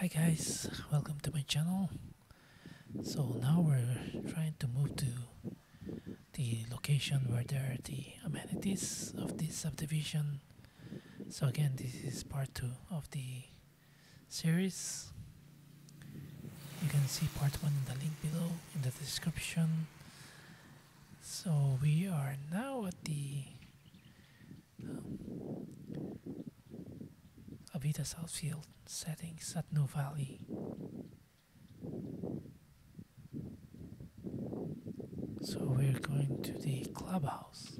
Hi guys, welcome to my channel. So now we're trying to move to the location where there are the amenities of this subdivision. So again, this is part 2 of the series. You can see part 1 in the link below in the description. So we are now at the Avida Southfield Settings at Nuvali. So we're going to the clubhouse.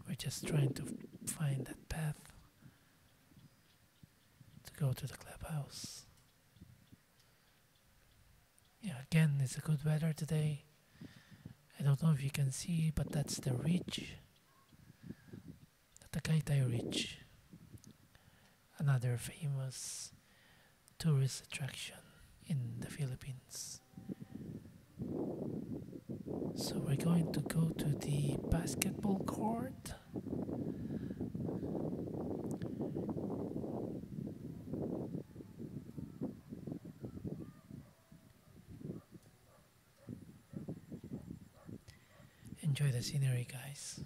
We're just trying to find that path to go to the clubhouse. Yeah, again, it's a good weather today. I don't know if you can see, but that's the ridge, the Tagaytay Ridge, another famous tourist attraction in the Philippines. So we're going to go to the basketball court. Enjoy the scenery, guys.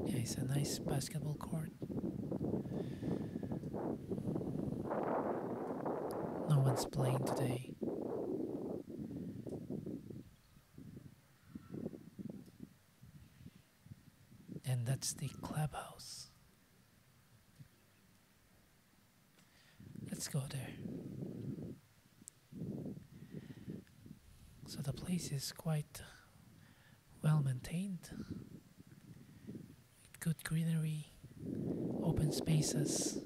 Yeah, it's a nice basketball court. No one's playing today. And that's the clubhouse. Let's go there. So the place is quite well maintained. Good greenery, open spaces.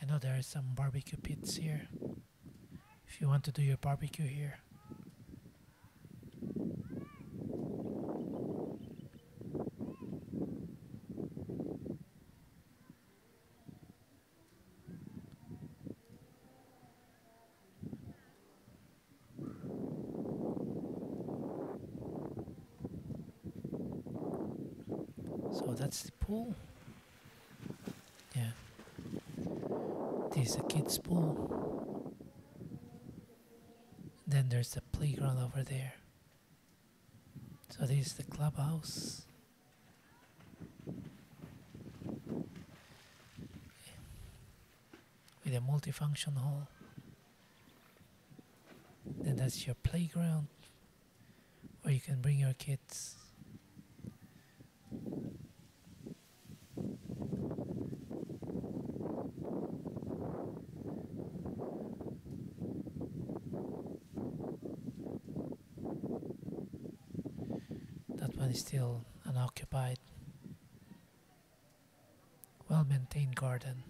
I know there are some barbecue pits here. If you want to do your barbecue here. So that's the pool. Yeah. This is a kid's pool. Then there's the playground over there. So this is the clubhouse. With a multifunction hall. Then that's your playground where you can bring your kids. That one is still unoccupied. Well-maintained garden.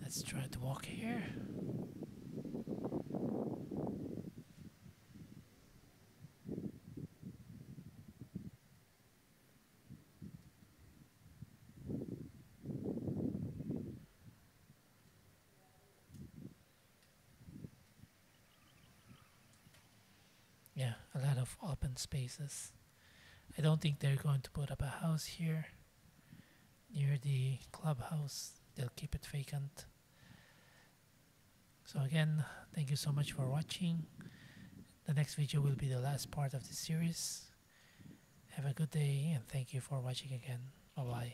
Let's try to walk here. Yeah, a lot of open spaces. I don't think they're going to put up a house here near the clubhouse. They'll keep it vacant. So again, thank you so much for watching. The next video will be the last part of the series. Have a good day and thank you for watching again. Bye bye.